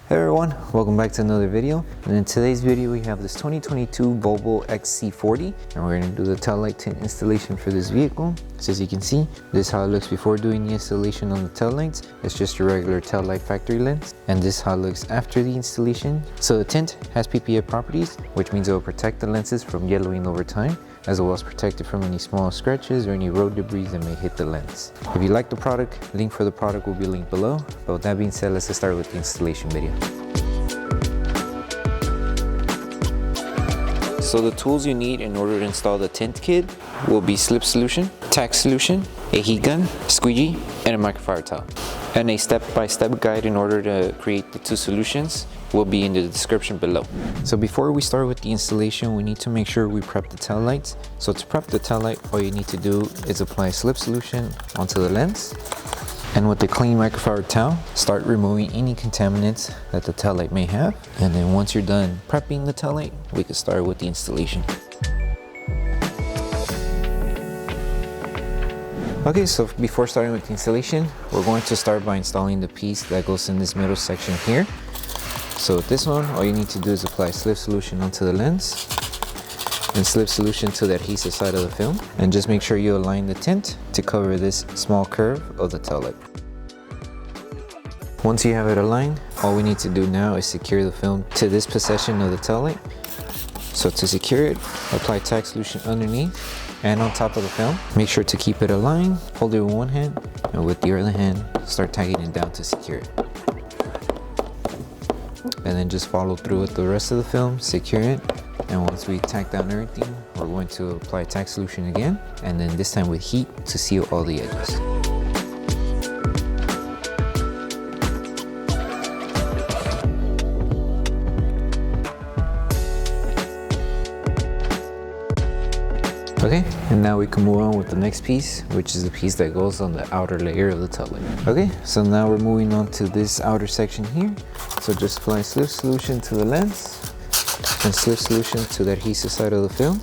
Hey everyone, welcome back to another video. And in today's video we have this 2022 Volvo XC40 and we're going to do the taillight tint installation for this vehicle. So as you can see, this is how it looks before doing the installation on the taillights. It's just a regular taillight factory lens, and this is how it looks after the installation. So the tint has PPF properties, which means it will protect the lenses from yellowing over time, as well as protect it from any small scratches or any road debris that may hit the lens. If you like the product, link for the product will be linked below. But with that being said, let's get started with the installation video. So the tools you need in order to install the tint kit will be Slip Solution, Tack Solution, a heat gun, squeegee, and a microfiber towel. And a step-by-step guide in order to create the two solutions will be in the description below. So before we start with the installation, we need to make sure we prep the tail lights. So to prep the tail light, all you need to do is apply Slip Solution onto the lens. And with the clean microfiber towel, start removing any contaminants that the tail light may have. And then once you're done prepping the tail light, we can start with the installation. Okay, so before starting with the installation, we're going to start by installing the piece that goes in this middle section here. So with this one, all you need to do is apply Slip Solution onto the lens and Slip Solution to the adhesive side of the film, and just make sure you align the tint to cover this small curve of the tail light. Once you have it aligned, all we need to do now is secure the film to this position of the tail light. So to secure it, apply Tack Solution underneath and on top of the film. Make sure to keep it aligned, hold it with one hand, and with the other hand, start tagging it down to secure it. And then just follow through with the rest of the film, secure it. And once we tack down everything, we're going to apply Tack Solution again, and then this time with heat to seal all the edges. Okay, and now we can move on with the next piece, which is the piece that goes on the outer layer of the tail light. Okay, so now we're moving on to this outer section here. So just apply Slip Solution to the lens and Slip Solution to the adhesive side of the film.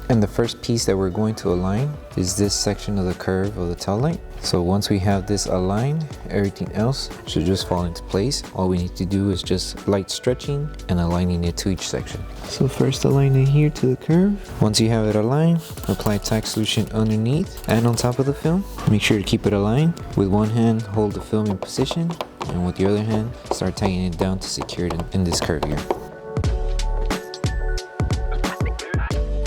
And the first piece that we're going to align is this section of the curve of the tail light. So once we have this aligned, everything else should just fall into place. All we need to do is just light stretching and aligning it to each section. So first align it here to the curve. Once you have it aligned, apply Tack Solution underneath and on top of the film. Make sure to keep it aligned. With one hand, hold the film in position, and with the other hand, start tagging it down to secure it in this curve here.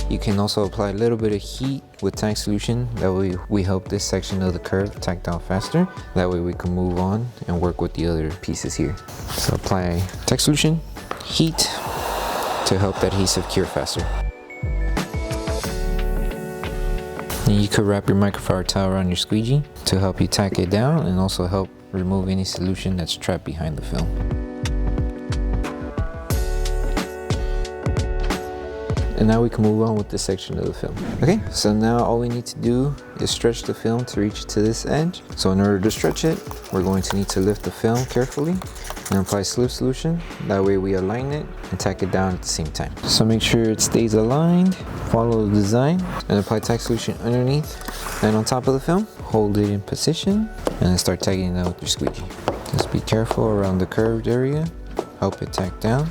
You can also apply a little bit of heat with Tack Solution. That way we help this section of the curve tack down faster. That way we can move on and work with the other pieces here. So apply Tack Solution, heat to help the adhesive cure faster. And you could wrap your microfiber towel around your squeegee to help you tack it down and also help remove any solution that's trapped behind the film. And now we can move on with this section of the film. Okay, so now all we need to do is stretch the film to reach to this edge. So in order to stretch it, we're going to need to lift the film carefully and apply Slip Solution. That way we align it and tack it down at the same time. So make sure it stays aligned, follow the design, and apply Tack Solution underneath and on top of the film. Hold it in position and then start tagging it down with your squeegee. Just be careful around the curved area, help it tack down.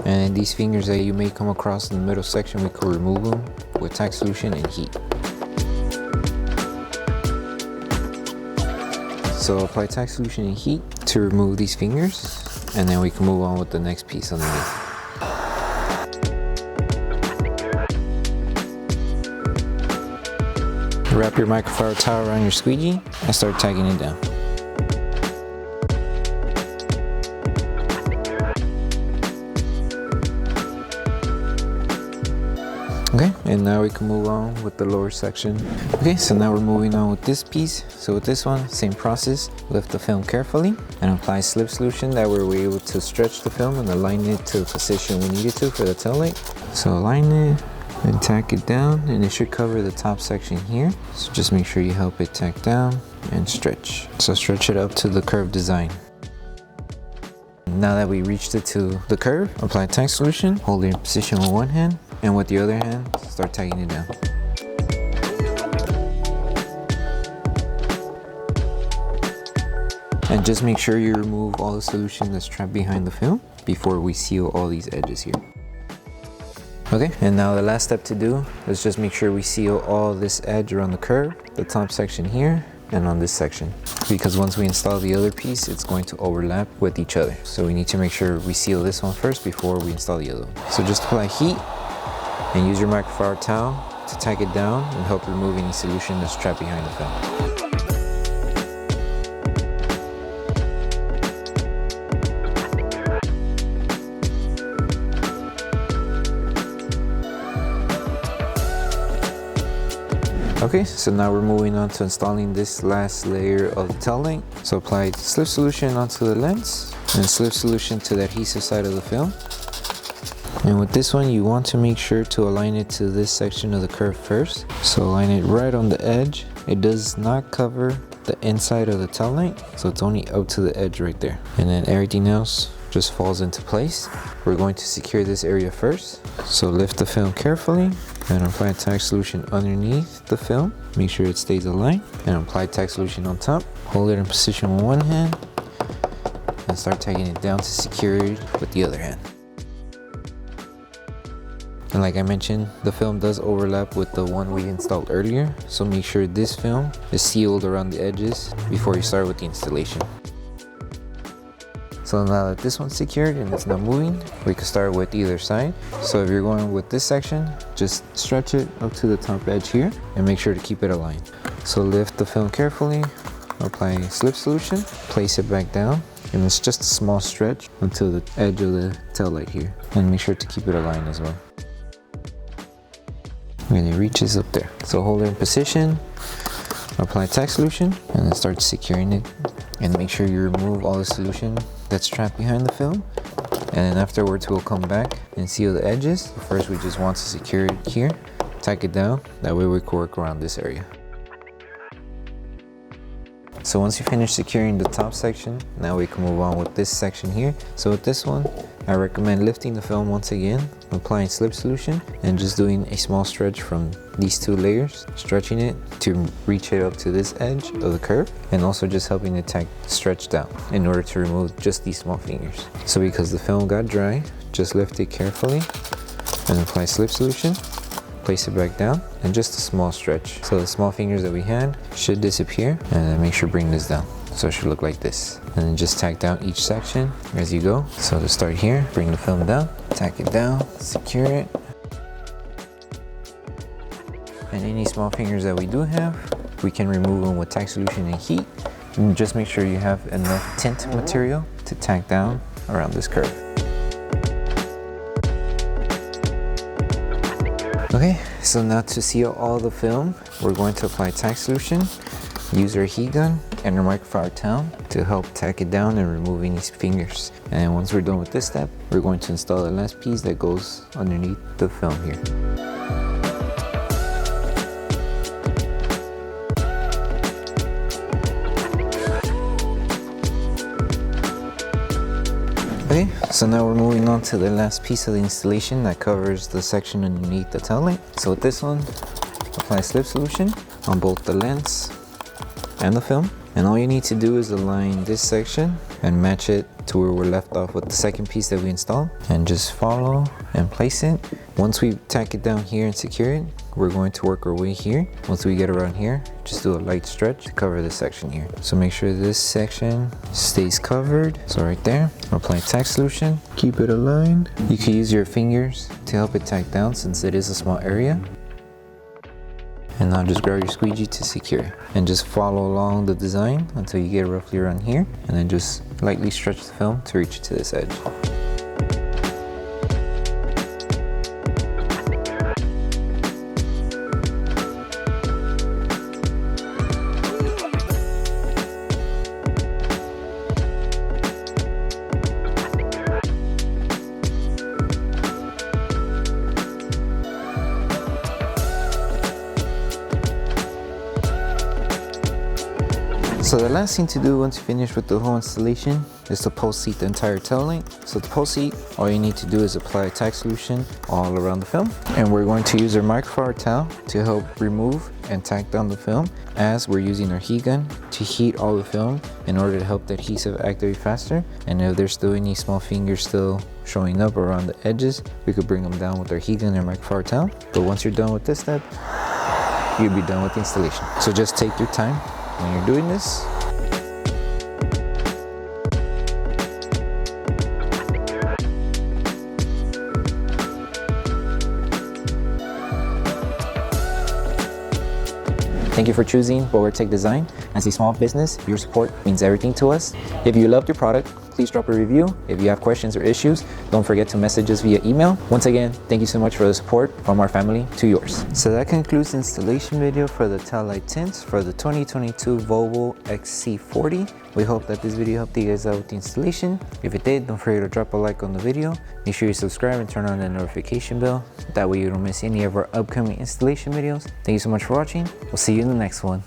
And these fingers that you may come across in the middle section, we could remove them with Tack Solution and heat. So apply Tack Solution and heat to remove these fingers, and then we can move on with the next piece underneath. Wrap your microfiber towel around your squeegee and start tagging it down. Okay, and now we can move on with the lower section. Okay, so now we're moving on with this piece. So with this one, same process. Lift the film carefully and apply Slip Solution. That way we're able to stretch the film and align it to the position we need it to for the tail light. So align it and tack it down, and it should cover the top section here. So just make sure you help it tack down and stretch. So stretch it up to the curved design. Now that we reached it to the curve, apply Tack Solution, hold it in position with one hand, and with the other hand, start tagging it down. And just make sure you remove all the solution that's trapped behind the film before we seal all these edges here. Okay, and now the last step to do is just make sure we seal all this edge around the curve, the top section here, and on this section. Because once we install the other piece, it's going to overlap with each other. So we need to make sure we seal this one first before we install the other one. So just apply heat and use your microfiber towel to tack it down and help remove any solution that's trapped behind the film. Okay, so now we're moving on to installing this last layer of the tail light. So apply slip solution onto the lens and slip solution to the adhesive side of the film. And with this one, you want to make sure to align it to this section of the curve first. So align it right on the edge. It does not cover the inside of the tail light, so it's only up to the edge right there. And then everything else just falls into place. We're going to secure this area first. So lift the film carefully and apply tack solution underneath the film. Make sure it stays aligned and apply tack solution on top. Hold it in position with one hand and start tacking it down to secure it with the other hand. And like I mentioned, the film does overlap with the one we installed earlier, so make sure this film is sealed around the edges before you start with the installation. So now that this one's secured and it's not moving, we can start with either side. So if you're going with this section, just stretch it up to the top edge here and make sure to keep it aligned. So lift the film carefully, apply slip solution, place it back down, and it's just a small stretch until the edge of the tail light here. And make sure to keep it aligned as well. And it reaches up there. So hold it in position, apply tack solution, and then start securing it. And make sure you remove all the solution that's trapped behind the film. And then afterwards we'll come back and seal the edges. First we just want to secure it here, tack it down, that way we can work around this area. So once you finish securing the top section, now we can move on with this section here. So with this one, I recommend lifting the film once again, applying slip solution, and just doing a small stretch from these two layers, stretching it to reach it up to this edge of the curve, and also just helping the tack stretch down in order to remove just these small fingers. So because the film got dry, just lift it carefully and apply slip solution, place it back down, and just a small stretch. So the small fingers that we had should disappear, and then make sure to bring this down. So it should look like this. And then just tack down each section as you go. So to start here, bring the film down, tack it down, secure it. And any small fingers that we do have, we can remove them with tack solution and heat. And just make sure you have enough tint material to tack down around this curve. Okay, so now to seal all the film, we're going to apply tack solution, use our heat gun and our microfiber towel to help tack it down and remove any fingers. And once we're done with this step, we're going to install the last piece that goes underneath the film here. Okay, so now we're moving on to the last piece of the installation that covers the section underneath the tail light. So with this one, apply slip solution on both the lens and the film. And all you need to do is align this section and match it to where we're left off with the second piece that we installed. And just follow and place it. Once we tack it down here and secure it, we're going to work our way here. Once we get around here, just do a light stretch to cover this section here. So make sure this section stays covered. So right there, apply tack solution, keep it aligned. You can use your fingers to help it tack down since it is a small area. And now just grab your squeegee to secure. And just follow along the design until you get roughly around here. And then just lightly stretch the film to reach it to this edge. So the last thing to do once you finish with the whole installation is to post heat the entire tail light. So to post heat, all you need to do is apply a tack solution all around the film. And we're going to use our microfiber towel to help remove and tack down the film as we're using our heat gun to heat all the film in order to help the adhesive activate faster. And if there's still any small fingers still showing up around the edges, we could bring them down with our heat gun and microfiber towel. But once you're done with this step, you'll be done with the installation. So just take your time when you're doing this. Thank you for choosing Bogar Tech Design. As a small business, your support means everything to us. If you loved your product, please drop a review. If you have questions or issues, don't forget to message us via email. Once again, thank you so much for the support from our family to yours. So that concludes the installation video for the Taillight Tints for the 2022 Volvo XC40. We hope that this video helped you guys out with the installation. If it did, don't forget to drop a like on the video. Make sure you subscribe and turn on the notification bell. That way you don't miss any of our upcoming installation videos. Thank you so much for watching. We'll see you in the next one.